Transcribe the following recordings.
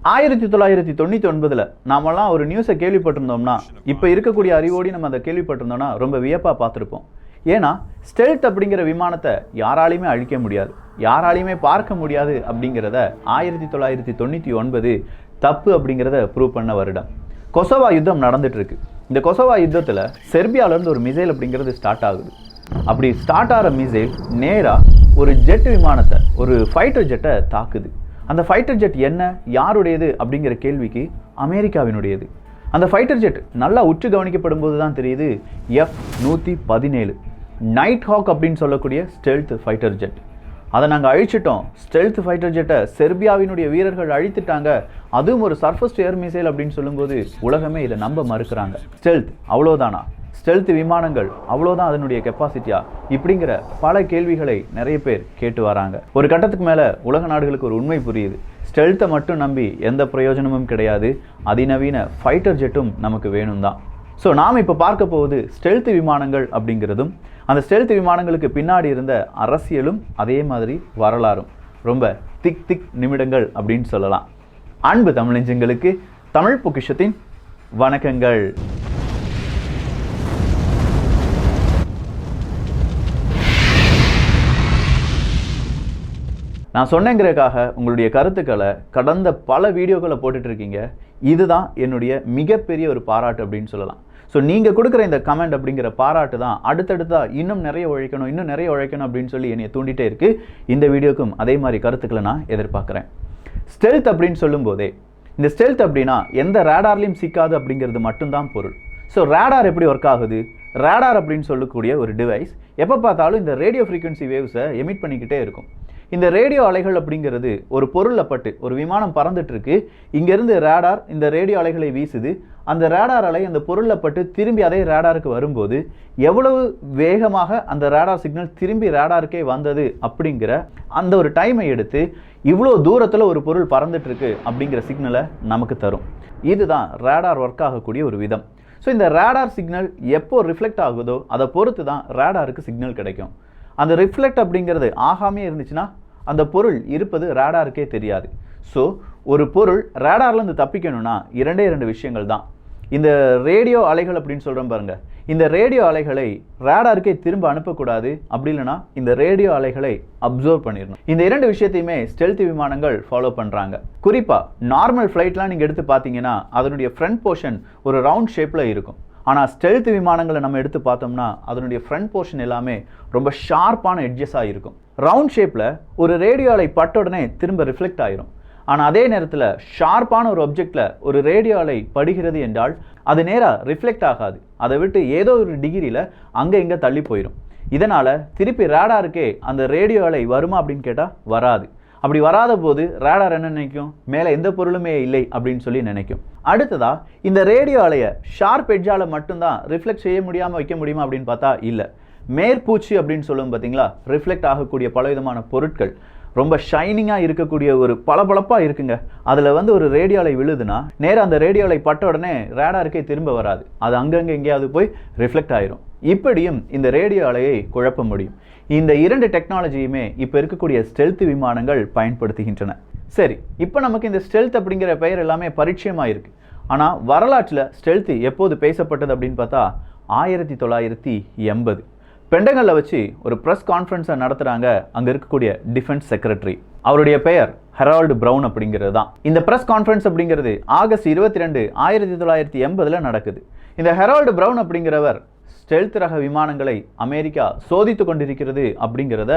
1999 நாமெல்லாம் ஒரு நியூஸை கேள்விப்பட்டிருந்தோம்னா இப்போ இருக்கக்கூடிய அறிவோடி நம்ம அதை கேள்விப்பட்டிருந்தோம்னா ரொம்ப வியப்பாக பார்த்துருப்போம். ஏன்னா ஸ்டெல்த் அப்படிங்கிற விமானத்தை யாராலையுமே அழிக்க முடியாது, யாராலையுமே பார்க்க முடியாது அப்படிங்கிறத 1999 தப்பு அப்படிங்கிறத ப்ரூவ் பண்ண வருடம். கொசோவா யுத்தம் நடந்துட்டு இருக்கு. இந்த கொசோவா யுத்தத்தில் செர்பியாவிலேருந்து ஒரு மிசைல் அப்படிங்கிறது ஸ்டார்ட் ஆகுது. அப்படி ஸ்டார்ட் ஆகிற மிசைல் நேராக ஒரு ஜெட் விமானத்தை, ஒரு ஃபைட்டர் ஜெட்டை தாக்குது. அந்த ஃபைட்டர் ஜெட் என்ன, யாருடையது அப்படிங்கிற கேள்விக்கு அமெரிக்காவினுடையது. அந்த ஃபைட்டர் ஜெட் நல்லா உற்று கவனிக்கப்படும் போது தான் தெரியுது F-117 நைட் ஹாக் அப்படின்னு சொல்லக்கூடிய ஸ்டெல்த் ஃபைட்டர் ஜெட். அதை நாங்கள் அழிச்சிட்டோம், ஸ்டெல்த் ஃபைட்டர் ஜெட்டை செர்பியாவினுடைய வீரர்கள் அழித்துட்டாங்க, அதுவும் ஒரு சர்ஃபஸ் டு ஏர் மிசைல் அப்படின்னு சொல்லும்போது உலகமே இதை நம்ப மறுக்கிறாங்க. ஸ்டெல்த் அவ்வளோதானா, ஸ்டெல்த் விமானங்கள் அவ்வளோதான் அதனுடைய கெப்பாசிட்டியா, இப்படிங்கிற பல கேள்விகளை நிறைய பேர் கேட்டு வராங்க. ஒரு கட்டத்துக்கு மேலே உலக நாடுகளுக்கு ஒரு உண்மை புரியுது, ஸ்டெல்த்தை மட்டும் நம்பி எந்த பிரயோஜனமும் கிடையாது, அதிநவீன ஃபைட்டர் ஜெட்டும் நமக்கு வேணும் தான். ஸோ நாம் இப்போ பார்க்க போவது ஸ்டெல்த் விமானங்கள் அப்படிங்கிறதும் அந்த ஸ்டெல்த் விமானங்களுக்கு பின்னாடி இருந்த அரசியலும் அதே மாதிரி வரலாறும் ரொம்ப திக் நிமிடங்கள் அப்படின்னு சொல்லலாம். அன்பு தமிழஞ்சங்களுக்கு தமிழ் பொக்கிஷத்தின் வணக்கங்கள். நான் சொன்னேங்கிறதுக்காக உங்களுடைய கருத்துக்களை கடந்த பல வீடியோக்களை போட்டுட்டு இருக்கீங்க. இதுதான் என்னுடைய மிகப்பெரிய ஒரு பாராட்டு அப்படின்னு சொல்லலாம். ஸோ நீங்கள் கொடுக்குற இந்த கமெண்ட் அப்படிங்கிற பாராட்டு தான் அடுத்தடுத்தா இன்னும் நிறைய உழைக்கணும் அப்படின்னு சொல்லி என்னை தூண்டிகிட்டே இருக்குது. இந்த வீடியோக்கும் அதே மாதிரி கருத்துக்களை நான் எதிர்பார்க்குறேன். ஸ்டெல்த் அப்படின்னு சொல்லும்போதே, இந்த ஸ்டெல்த் அப்படின்னா எந்த ரேடார்லையும் சிக்காது அப்படிங்கிறது மட்டும்தான் பொருள். ஸோ ரேடார் எப்படி ஒர்க் ஆகுது? ரேடார் அப்படின்னு சொல்லக்கூடிய ஒரு டிவைஸ் எப்போ பார்த்தாலும் இந்த ரேடியோ ஃப்ரீக்வன்சி வேவ்ஸை எமிட் பண்ணிக்கிட்டே இருக்கும். இந்த ரேடியோ அலைகள் அப்படிங்கிறது ஒரு பொருளை பட்டு, ஒரு விமானம் பறந்துட்டு இருக்கு, இங்கேருந்து ரேடார் இந்த ரேடியோ அலைகளை வீசுது. அந்த ரேடார் அலை அந்த பொருளை பட்டு திரும்பி அதே ரேடாருக்கு வரும்போது எவ்வளவு வேகமாக அந்த ரேடார் சிக்னல் திரும்பி ரேடாருக்கே வந்தது அப்படிங்கிற அந்த ஒரு டைமை எடுத்து இவ்வளோ தூரத்தில் ஒரு பொருள் பறந்துட்டு இருக்கு அப்படிங்கிற சிக்னலை நமக்கு தரும். இதுதான் ரேடார் ஒர்க் ஆகக்கூடிய ஒரு விதம். ஸோ இந்த ரேடார் சிக்னல் எப்போ ரிஃப்ளெக்ட் ஆகுதோ அதை பொறுத்து தான் ரேடாருக்கு சிக்னல் கிடைக்கும். அந்த ரிஃப்ளெக்ட் அப்படிங்கிறது ஆகாமே இருந்துச்சுன்னா அந்த பொருள் இருப்பது ரேடாருக்கே தெரியாது. ஸோ ஒரு பொருள் ரேடார்லேருந்து தப்பிக்கணும்னா இரண்டு விஷயங்கள் தான். இந்த ரேடியோ அலைகள் அப்படின்னு சொல்கிறோம் பாருங்க, இந்த ரேடியோ அலைகளை ரேடாருக்கே திரும்ப அனுப்பக்கூடாது, அப்படி இல்லைனா இந்த ரேடியோ அலைகளை அப்சர்வ் பண்ணிடணும். இந்த இரண்டு விஷயத்தையுமே ஸ்டெல்த் விமானங்கள் ஃபாலோ பண்ணுறாங்க. குறிப்பாக நார்மல் ஃப்ளைட்லாம் நீங்கள் எடுத்து பார்த்தீங்கன்னா அதனுடைய ஃப்ரண்ட் போர்ஷன் ஒரு ரவுண்ட் ஷேப்பில் இருக்கும். ஆனால் ஸ்டெல்த் விமானங்களை நம்ம எடுத்து பார்த்தோம்னா அதனுடைய ஃப்ரண்ட் போர்ஷன் எல்லாமே ரொம்ப ஷார்ப்பான எட்ஜஸாக இருக்கும். ரவுண்ட் ஷேப்பில் ஒரு ரேடியோ அலை பட்ட உடனே திரும்ப ரிஃப்ளெக்ட் ஆயிரும். ஆனால் அதே நேரத்தில் ஷார்ப்பான ஒரு ஆப்ஜெக்டில் ஒரு ரேடியோ அலை படுகிறது என்றால் அது நேராக ரிஃப்ளெக்ட் ஆகாது, அதை விட்டு ஏதோ ஒரு டிகிரியில் அங்கே இங்கே தள்ளி போயிடும். இதனால் திருப்பி ரேடாருக்கே அந்த ரேடியோ அலை வருமா அப்படின்னு கேட்டால் வராது. அப்படி வராத போது ரேடார் என்ன நினைக்கும், மேலே எந்த பொருளுமே இல்லை அப்படின்னு சொல்லி நினைக்கும். அடுத்ததா இந்த ரேடியோ அலையை ஷார்ப் எட்ஜால் மட்டும்தான் ரிஃப்ளெக்ட் செய்ய முடியாமல் வைக்க முடியுமா அப்படின்னு பார்த்தா இல்லை. மேற்பூச்சி அப்படின்னு சொல்லுவோம் பார்த்தீங்களா, ரிஃப்ளெக்ட் ஆகக்கூடிய பலவிதமான பொருட்கள் ரொம்ப ஷைனிங்காக இருக்கக்கூடிய ஒரு பளபளப்பாக இருக்குங்க, அதில் ஒரு ரேடியோ அலை விழுதுன்னா நேராக அந்த ரேடியோ அலை பட்ட உடனே ரேடாருக்கே திரும்ப வராது, அது அங்கங்கே எங்கேயாவது போய் ரிஃப்ளெக்ட் ஆயிரும். இப்படியும் இந்த ரேடியோ அலையை குழப்ப முடியும். இந்த இரண்டு டெக்னாலஜியுமே இப்போ இருக்கக்கூடிய ஸ்டெல்த் விமானங்கள் பயன்படுத்துகின்றன. சரி, இப்போ நமக்கு இந்த ஸ்டெல்த் அப்படிங்கிற பெயர் எல்லாமே பரிச்சயமாக இருக்குது. ஆனால் வரலாற்றில் ஸ்டெல்த் எப்போது பேசப்பட்டது அப்படின்னு பார்த்தா 1980 பெண்டகனில் வச்சு ஒரு ப்ரெஸ் கான்ஃபரன்ஸை நடத்துகிறாங்க அங்கே இருக்கக்கூடிய டிஃபென்ஸ் செக்ரட்டரி. அவருடைய பெயர் ஹெரால்டு ப்ரௌன் அப்படிங்கிறது தான். இந்த ப்ரெஸ் கான்ஃபரன்ஸ் அப்படிங்கிறது ஆகஸ்ட் 22, 1980 நடக்குது. இந்த ஹெரால்டு ப்ரௌன் அப்படிங்கிறவர் ஸ்டெல்த் ரக விமானங்களை அமெரிக்கா சோதித்து கொண்டிருக்கிறது அப்படிங்கிறத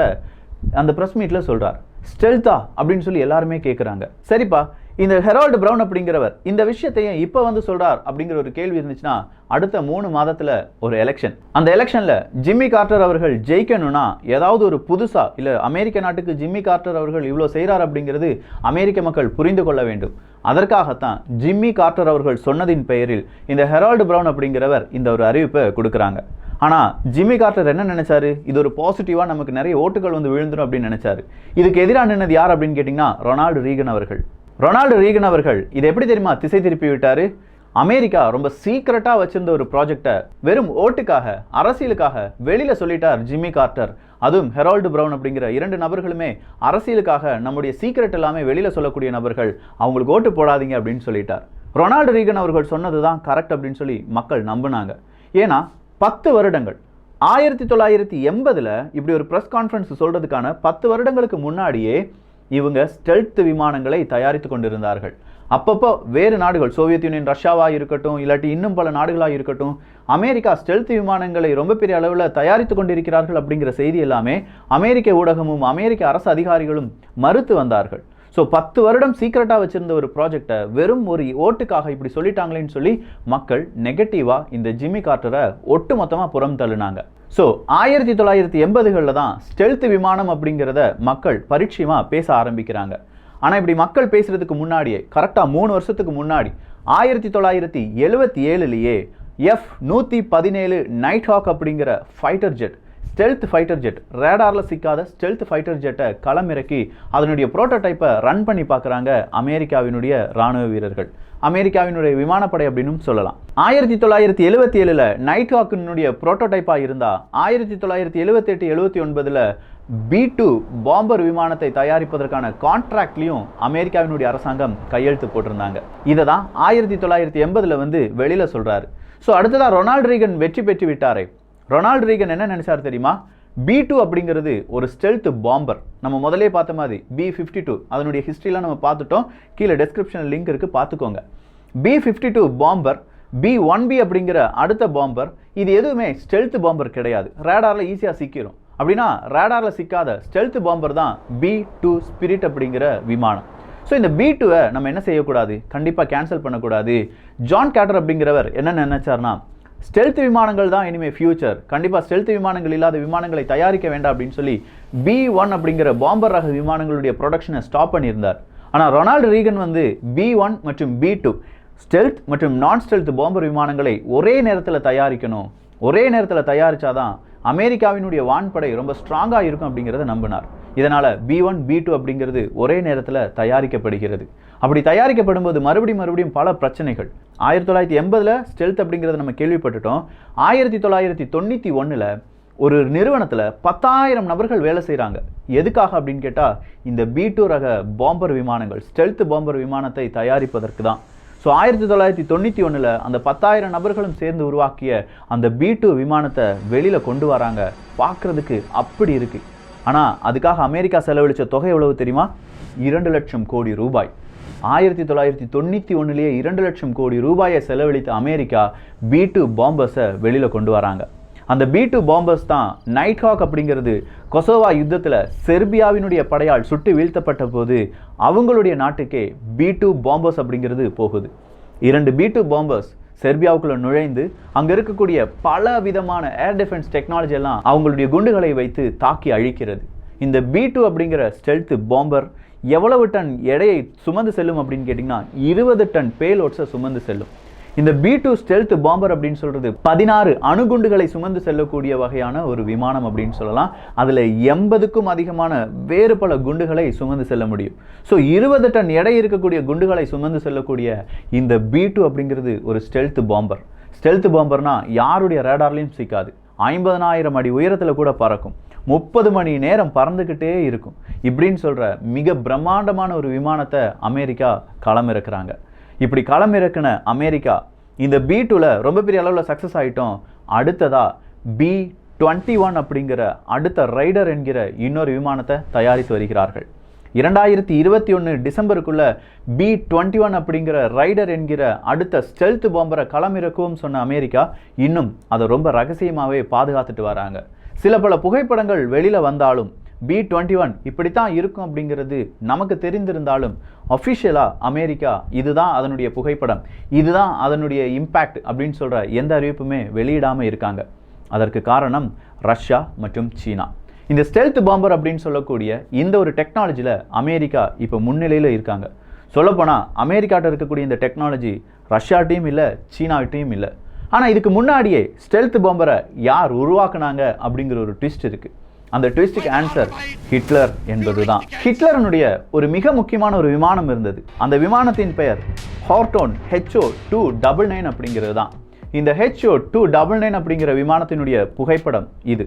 அந்த ப்ரெஸ் மீட்டில் சொல்கிறார். ஸ்டெல்த்தா அப்படின்னு சொல்லி எல்லாருமே கேட்குறாங்க. சரிப்பா, இந்த ஹெரால்டு ப்ரௌன் அப்படிங்கிறவர் இந்த விஷயத்தையும் இப்போ சொல்கிறார் அப்படிங்கிற ஒரு கேள்வி இருந்துச்சுன்னா அடுத்த 3 மாதத்தில் ஒரு எலெக்ஷன். அந்த எலெக்ஷனில் ஜிம்மி கார்ட்டர் அவர்கள் ஜெயிக்கணும்னா ஏதாவது ஒரு புதுசாக, இல்லை அமெரிக்க நாட்டுக்கு ஜிம்மி கார்ட்டர் அவர்கள் இவ்வளோ செய்கிறார் அப்படிங்கிறது அமெரிக்க மக்கள் புரிந்து கொள்ள வேண்டும். அதற்காகத்தான் ஜிம்மி கார்ட்டர் அவர்கள் சொன்னதின் பெயரில் இந்த ஹெரால்டு ப்ரௌன் அப்படிங்கிறவர் இந்த ஒரு அறிவிப்பை கொடுக்குறாங்க. ஆனால் ஜிம்மி கார்ட்டர் என்ன நினைச்சாரு, இது ஒரு பாசிட்டிவாக நமக்கு நிறைய ஓட்டுகள் விழுந்துடும் அப்படின்னு நினைச்சாரு. இதுக்கு எதிராக நின்னது யார் அப்படின்னு கேட்டிங்கன்னா ரொனால்டு ரீகன் அவர்கள். ரொனால்டு ரீகன் அவர்கள் இதை எப்படி தெரியுமா திசை திருப்பி விட்டார்? அமெரிக்கா ரொம்ப சீக்கிரட்டாக வச்சிருந்த ஒரு ப்ராஜெக்டை வெறும் ஓட்டுக்காக, அரசியலுக்காக வெளியில் சொல்லிட்டார் ஜிம்மி கார்ட்டர். அதுவும் ஹெரால்டு ப்ரவுன் அப்படிங்கிற 2 நபர்களுமே அரசியலுக்காக நம்முடைய சீக்ரெட் எல்லாமே வெளியில் சொல்லக்கூடிய நபர்கள், அவங்களுக்கு ஓட்டு போடாதீங்க அப்படின்னு சொல்லிட்டார். ரொனால்டு ரீகன் அவர்கள் சொன்னது தான் கரெக்ட் அப்படின்னு சொல்லி மக்கள் நம்பினாங்க. ஏன்னா 10 வருடங்கள் 1980 இப்படி ஒரு ப்ரெஸ் கான்ஃபரன்ஸ் சொல்றதுக்கான 10 வருடங்களுக்கு முன்னாடியே இவங்க ஸ்டெல்த் விமானங்களை தயாரித்து கொண்டிருந்தார்கள். அப்பப்போ வேறு நாடுகள், சோவியத் யூனியன், ரஷ்யாவாக இருக்கட்டும், இல்லாட்டி இன்னும் பல நாடுகளாக இருக்கட்டும், அமெரிக்கா ஸ்டெல்த் விமானங்களை ரொம்ப பெரிய அளவில் தயாரித்து கொண்டிருக்கிறார்கள் அப்படிங்கிற செய்தி எல்லாமே அமெரிக்க ஊடகமும் அமெரிக்க அரசு அதிகாரிகளும் மறுத்து வந்தார்கள். ஸோ 10 வருடம் சீக்கிரட்டாக வச்சிருந்த ஒரு ப்ராஜெக்டை வெறும் ஒரு ஓட்டுக்காக இப்படி சொல்லிட்டாங்களேன்னு சொல்லி மக்கள் நெகட்டிவாக இந்த ஜிம்மி கார்ட்டரை ஒட்டு மொத்தமாக புறம் தள்ளினாங்க. ஸோ 1980களில் தான் ஸ்டெல்த் விமானம் அப்படிங்கிறத மக்கள் பரிட்சயமாக பேச ஆரம்பிக்கிறாங்க. ஆனால் இப்படி மக்கள் பேசுறதுக்கு முன்னாடியே, கரெக்டாக 3 வருஷத்துக்கு முன்னாடி 1977லேயே F-117 நைட் ஹாக் அப்படிங்கிற fighter jet, stealth fighter jet, ரேடாரில் சிக்காத ஸ்டெல்த் ஃபைட்டர் ஜெட்டை களமிறக்கி அதனுடைய ப்ரோட்டோடைப்பை ரன் பண்ணி பார்க்குறாங்க அமெரிக்காவினுடைய இராணுவ வீரர்கள், அமெரிக்காவினுடைய விமானப்படை அப்படின்னு சொல்லலாம். 1977 நைட் ஹாக்கினுடைய ப்ரோட்டோடைப்பாக இருந்தால் 1978-79 B-2 பாம்பர் விமானத்தை தயாரிப்பதற்கான கான்ட்ராக்ட்லையும் அமெரிக்காவினுடைய அரசாங்கம் கையெழுத்து போட்டிருந்தாங்க. இதை தான் 1980 வெளியில் சொல்கிறாரு. ஸோ அடுத்ததான் ரொனால்டு ரீகன் வெற்றி பெற்று விட்டாரே. ரொனால்டு ரீகன் என்ன நினைச்சார் தெரியுமா? B-2 அப்படிங்கிறது ஒரு ஸ்டெல்த் பாம்பர். நம்ம முதலே பார்த்த மாதிரி B-52 அதனுடைய ஹிஸ்ட்ரிலாம் நம்ம பார்த்துட்டோம். கீழே டெஸ்கிரிப்ஷன் லிங்க் இருக்குது, பார்த்துக்கோங்க. B-52 பாம்பர், B-1B அப்படிங்கிற அடுத்த பாம்பர், இது எதுவுமே ஸ்டெல்த் பாம்பர் கிடையாது. ரேடாரில் ஈஸியாக சிக்கிரும். அப்படின்னா ரேடாரில் சிக்காத ஸ்டெல்த் பாம்பர் தான் B-2 ஸ்பிரிட் அப்படிங்கிற விமானம். ஸோ இந்த B-2வை நம்ம என்ன செய்யக்கூடாது? கண்டிப்பாக கேன்சல் பண்ணக்கூடாது. ஜான் கேட்டர் அப்படிங்கிறவர் என்ன நினைச்சார்னா, ஸ்டெல்த் விமானங்கள் தான் இனிமேல் ஃபியூச்சர், கண்டிப்பாக ஸ்டெல்த் விமானங்கள் இல்லாத விமானங்களை தயாரிக்க வேண்டாம் அப்படின்னு சொல்லி B-1 அப்படிங்கிற பாம்பர் ரக விமானங்களுடைய ப்ரொடக்ஷனை ஸ்டாப் பண்ணியிருந்தார். ஆனால் ரொனால்டு ரீகன் B-1 மற்றும் B-2 ஸ்டெல்த் மற்றும் நான் ஸ்டெல்த் பாம்பர் விமானங்களை ஒரே நேரத்தில் தயாரிக்கணும், ஒரே நேரத்தில் தயாரித்தாதான் அமெரிக்காவினுடைய வான்படை ரொம்ப ஸ்ட்ராங்காக இருக்கும் அப்படிங்கிறத நம்பினார். இதனால் B-1, B-2 அப்படிங்கிறது ஒரே நேரத்தில் தயாரிக்கப்படுகிறது. அப்படி தயாரிக்கப்படும்போது மறுபடியும் பல பிரச்சனைகள். 1980 ஸ்டெல்த் அப்படிங்கிறத நம்ம கேள்விப்பட்டுட்டோம். 1991 ஒரு நிறுவனத்தில் 10,000 நபர்கள் வேலை செய்கிறாங்க. எதுக்காக அப்படின்னு கேட்டால் இந்த B-2 ரக பாம்பர் விமானங்கள், ஸ்டெல்த் பாம்பர் விமானத்தை தயாரிப்பதற்கு தான். ஸோ 1991 அந்த 10,000 நபர்களும் சேர்ந்து உருவாக்கிய அந்த B-2 விமானத்தை வெளியில் கொண்டு வராங்க. பார்க்குறதுக்கு அப்படி இருக்குது. ஆனால் அதுக்காக அமெரிக்கா செலவழித்த தொகை எவ்வளவு தெரியுமா? 2 லட்சம் கோடி ரூபாய். 1991 2 லட்சம் கோடி ரூபாயை செலவழித்த அமெரிக்கா B-2 பாம்பர்ஸை வெளியில் கொண்டு வராங்க. அந்த B-2 பாம்பர்ஸ் தான் நைட் ஹாக் அப்படிங்கிறது கொசோவா யுத்தத்தில் செர்பியாவினுடைய படையால் சுட்டு வீழ்த்தப்பட்ட போது அவங்களுடைய நாட்டுக்கே B-2 பாம்பர்ஸ் அப்படிங்கிறது போகுது. 2 B-2 பாம்பர்ஸ் செர்பியாவுக்குள்ள நுழைந்து அங்கே இருக்கக்கூடிய பல விதமான ஏர் டிஃபென்ஸ் டெக்னாலஜி எல்லாம் அவங்களுடைய குண்டுகளை வைத்து தாக்கி அழிக்கிறது. இந்த B-2 அப்படிங்கிற ஸ்டெல்த் பாம்பர் எவ்வளவு டன் எடையை சுமந்து செல்லும் அப்படின்னு கேட்டிங்கன்னா 20 டன் பேலோட்ஸை சுமந்து செல்லும். இந்த B-2 ஸ்டெல்த் பாம்பர் அப்படின்னு சொல்றது 16 அணுகுண்டுகளை சுமந்து செல்லக்கூடிய வகையான ஒரு விமானம் அப்படின்னு சொல்லலாம். அதில் 80க்கும் அதிகமான வேறு பல குண்டுகளை சுமந்து செல்ல முடியும். ஸோ 20 டன் எடை இருக்கக்கூடிய குண்டுகளை சுமந்து செல்லக்கூடிய இந்த B-2 அப்படிங்கிறது ஒரு ஸ்டெல்த் பாம்பர். ஸ்டெல்த் பாம்பர்னா யாருடைய ரேடார்லையும் சிக்காது. 50,000 அடி உயரத்தில் கூட பறக்கும். 30 மணி நேரம் பறந்துக்கிட்டே இருக்கும். இப்படின்னு சொல்கிற மிக பிரம்மாண்டமான ஒரு விமானத்தை அமெரிக்கா களமிறக்குறாங்க. இப்படி களமிறக்கின அமெரிக்கா இந்த B-2ல ரொம்ப பெரிய அளவில் சக்ஸஸ் ஆகிட்டோம். அடுத்ததாக B-21 அப்படிங்கிற அடுத்த ரைடர் என்கிற இன்னொரு விமானத்தை தயாரித்து வருகிறார்கள். 2021 டிசம்பருக்குள்ள B-21 அப்படிங்கிற ரைடர் என்கிற அடுத்த ஸ்டெல்த் பாம்பரை களமிறக்கவும் சொன்ன அமெரிக்கா இன்னும் அதை ரொம்ப ரகசியமாகவே பாதுகாத்துட்டு வராங்க. சில பல புகைப்படங்கள் வெளியில் வந்தாலும் B-21 இப்படித்தான் இருக்கும் அப்படிங்கிறது நமக்கு தெரிந்திருந்தாலும் அஃபிஷியலாக அமெரிக்கா இதுதான் அதனுடைய புகைப்படம், இதுதான் அதனுடைய இம்பேக்ட் அப்படின்னு சொல்கிற எந்த அறிவிப்புமே வெளியிடாமல் இருக்காங்க. அதற்கு காரணம் ரஷ்யா மற்றும் சீனா. இந்த ஸ்டெல்த் பாம்பர் அப்படின்னு சொல்லக்கூடிய இந்த ஒரு டெக்னாலஜியில் அமெரிக்கா இப்போ முன்னிலையில் இருக்காங்க. சொல்லப்போனால் அமெரிக்காட்ட இருக்கக்கூடிய இந்த டெக்னாலஜி ரஷ்யாட்டையும் இல்லை, சீனாட்டையும் இல்லை. ஆனால் இதுக்கு முன்னாடியே ஸ்டெல்த் பாம்பரை யார் உருவாக்குனாங்க அப்படிங்கிற ஒரு ட்விஸ்ட் இருக்குது. அந்த ட்விஸ்டுக்கு ஆன்சர் ஹிட்லர் என்பது தான். ஹிட்லரனுடைய ஒரு மிக முக்கியமான ஒரு விமானம் இருந்தது. அந்த விமானத்தின் பெயர் ஹார்டோன் HO299 அப்படிங்கிறது தான். இந்த HO299 அப்படிங்கிற விமானத்தினுடைய புகைப்படம் இது.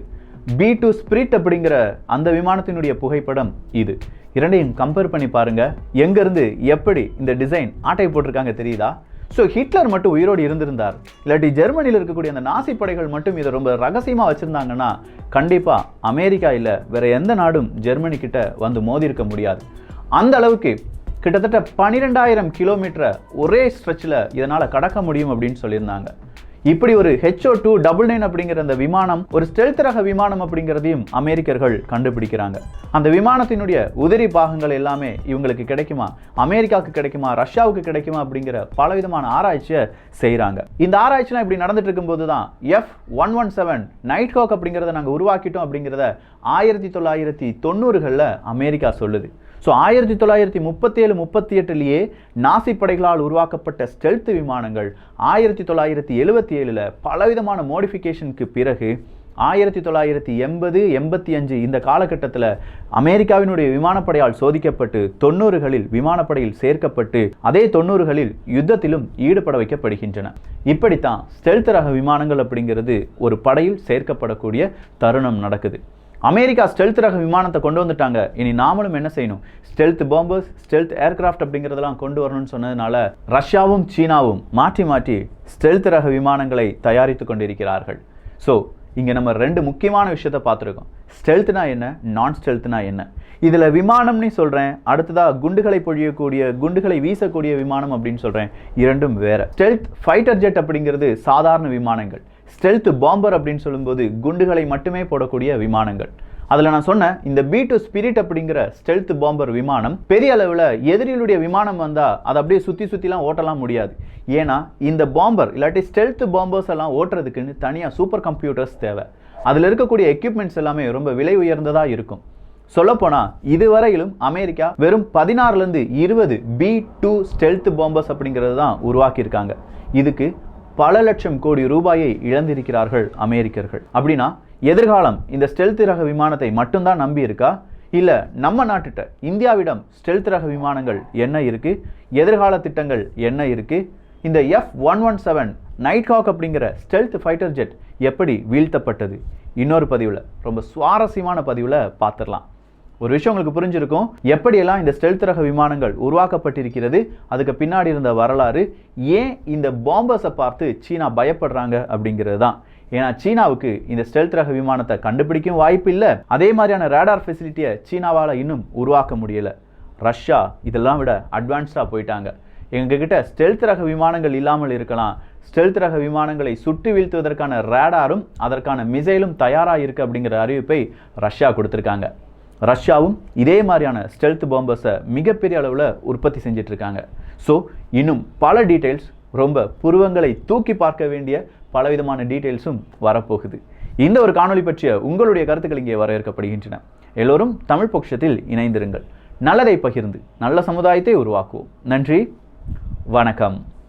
B-2 ஸ்பிரிட் அப்படிங்கிற அந்த விமானத்தினுடைய புகைப்படம் இது. இரண்டையும் கம்பேர் பண்ணி பாருங்க, எங்கிருந்து எப்படி இந்த டிசைன் ஆட்டை போட்டிருக்காங்க தெரியுதா? ஸோ ஹிட்லர் மட்டும் உயிரோடு இருந்திருந்தார், இல்லாட்டி ஜெர்மனியில் இருக்கக்கூடிய அந்த நாசி படைகள் மட்டும் இதை ரொம்ப ரகசியமாக வச்சுருந்தாங்கன்னா கண்டிப்பாக அமெரிக்கா இல்லை வேற எந்த நாடும் ஜெர்மனி கிட்ட வந்து மோதி இருக்க முடியாது. அந்த அளவுக்கு கிட்டத்தட்ட 12,000 கிலோமீட்டரை ஒரே ஸ்ட்ரெச்சில் இதனால் கடக்க முடியும் அப்படின்னு சொல்லியிருந்தாங்க. இப்படி ஒரு HO299 அப்படிங்கிற அந்த விமானம் ஒரு ஸ்டெல்த் ரக விமானம் அப்படிங்கிறதையும் அமெரிக்கர்கள் கண்டுபிடிக்கிறாங்க. அந்த விமானத்தினுடைய உதிரி பாகங்கள் எல்லாமே இவங்களுக்கு கிடைக்குமா, அமெரிக்காவுக்கு கிடைக்குமா, ரஷ்யாவுக்கு கிடைக்குமா அப்படிங்கிற பலவிதமான ஆராய்ச்சியை செய்கிறாங்க. இந்த ஆராய்ச்சிலாம் இப்படி நடந்துட்டு இருக்கும்போது தான் F-117 நைட் ஹாக் அப்படிங்கிறத நாங்கள் உருவாக்கிட்டோம் அப்படிங்கிறத 1990களில் அமெரிக்கா சொல்லுது. ஸோ 1937-38லேயே நாசி படைகளால் உருவாக்கப்பட்ட ஸ்டெல்த் விமானங்கள் 1977 பலவிதமான மோடிஃபிகேஷனுக்கு பிறகு 1980-85 இந்த காலகட்டத்தில் அமெரிக்காவினுடைய விமானப்படையால் சோதிக்கப்பட்டு 90களில் விமானப்படையில் சேர்க்கப்பட்டு அதே 90களில் யுத்தத்திலும் ஈடுபட வைக்கப்படுகின்றன. இப்படித்தான் ஸ்டெல்த் ரக விமானங்கள் அப்படிங்கிறது ஒரு படையில் சேர்க்கப்படக்கூடிய தருணம் நடக்குது. அமெரிக்கா ஸ்டெல்த் ரக விமானத்தை கொண்டு வந்துட்டாங்க, இனி நாமளும் என்ன செய்யணும், ஸ்டெல்த் பாம்பர்ஸ், ஸ்டெல்த் ஏர்கிராஃப்ட் அப்படிங்கிறதெல்லாம் கொண்டு வரணும்னு சொன்னதுனால ரஷ்யாவும் சீனாவும் மாற்றி மாற்றி ஸ்டெல்த் ரக விமானங்களை தயாரித்து கொண்டிருக்கிறார்கள். ஸோ இங்கே நம்ம ரெண்டு முக்கியமான விஷயத்தை பார்த்துருக்கோம். ஸ்டெல்த்னா என்ன, நான் ஸ்டெல்த்னா என்ன. இதில் விமானம்னு சொல்கிறேன், அடுத்ததாக குண்டுகளை பொழியக்கூடிய குண்டுகளை வீசக்கூடிய விமானம் அப்படின்னு சொல்கிறேன். இரண்டும் வேற. ஸ்டெல்த் ஃபைட்டர் ஜெட் அப்படிங்கிறது சாதாரண விமானங்கள், ஸ்டெல்த் பாம்பர் அப்படின்னு சொல்லும்போது குண்டுகளை மட்டுமே போடக்கூடிய விமானங்கள். அதில் நான் சொன்ன இந்த B-2 ஸ்பிரிட் அப்படிங்கிற ஸ்டெல்த் பாம்பர் விமானம் பெரிய அளவில் எதிரிகளுடைய விமானம் வந்தால் அதை அப்படியே சுற்றிலாம் ஓட்டலாம் முடியாது. ஏன்னா இந்த பாம்பர் இல்லாட்டி ஸ்டெல்த் பாம்பர்ஸ் எல்லாம் ஓட்டுறதுக்குன்னு தனியாக சூப்பர் கம்ப்யூட்டர்ஸ் தேவை. அதில் இருக்கக்கூடிய எக்யூப்மெண்ட்ஸ் எல்லாமே ரொம்ப விலை உயர்ந்ததாக இருக்கும். சொல்லப்போனால் இதுவரையிலும் அமெரிக்கா வெறும் 16-20 B-2 ஸ்டெல்த் பாம்பர்ஸ் அப்படிங்கிறது தான் உருவாக்கியிருக்காங்க. இதுக்கு பல லட்சம் கோடி ரூபாயை இழந்திருக்கிறார்கள் அமெரிக்கர்கள். அப்படின்னா எதிர்காலம் இந்த ஸ்டெல்த் ரக விமானத்தை மட்டும்தான் நம்பி இருக்கா, இல்லை நம்ம நாட்டுட்ட இந்தியாவிடம் ஸ்டெல்த் ரக விமானங்கள் என்ன இருக்கு, எதிர்கால திட்டங்கள் என்ன இருக்கு, இந்த F-117 நைட் ஹாக் அப்படிங்கிற ஸ்டெல்த் ஃபைட்டர் ஜெட் எப்படி வீழ்த்தப்பட்டது, இன்னொரு பதிவில் ரொம்ப சுவாரஸ்யமான பதிவில் பார்த்துடலாம். ஒரு விஷயம் உங்களுக்கு புரிஞ்சிருக்கும், எப்படியெல்லாம் இந்த ஸ்டெல்த் ரக விமானங்கள் உருவாக்கப்பட்டிருக்கிறது, அதுக்கு பின்னாடி இருந்த வரலாறு, ஏன் இந்த பாம்பர்ஸை பார்த்து சீனா பயப்படுறாங்க அப்படிங்கிறது தான். ஏன்னா சீனாவுக்கு இந்த ஸ்டெல்த் ரக விமானத்தை கண்டுபிடிக்கும் வாய்ப்பு இல்லை, அதே மாதிரியான ரேடார் ஃபெசிலிட்டியை சீனாவால் இன்னும் உருவாக்க முடியலை. ரஷ்யா இதெல்லாம் விட அட்வான்ஸ்டாக போயிட்டாங்க. எங்ககிட்ட ஸ்டெல்த் ரக விமானங்கள் இல்லாமல் இருக்கலாம், ஸ்டெல்த் ரக விமானங்களை சுட்டு வீழ்த்துவதற்கான ரேடாரும் அதற்கான மிசைலும் தயாராக இருக்குது அப்படிங்கிற அறிவிப்பை ரஷ்யா கொடுத்துருக்காங்க. ரஷ்யாவும் இதே மாதிரியான ஸ்டெல்த் பாம்பர்ஸை மிகப்பெரிய அளவில் உற்பத்தி செஞ்சிட்டு இருக்காங்க. ஸோ இன்னும் பல டீட்டெயில்ஸ், ரொம்ப புருவங்களை தூக்கி பார்க்க வேண்டிய பலவிதமான டீட்டெயில்ஸும் வரப்போகுது. இந்த ஒரு காணொளி பற்றிய உங்களுடைய கருத்துக்கள் இங்கே வரவேற்கப்படுகின்றன. எல்லோரும் தமிழ் பொக்கிஷத்தில் இணைந்திருங்கள். நல்லதை பகிர்ந்து நல்ல சமுதாயத்தை உருவாக்குவோம். நன்றி, வணக்கம்.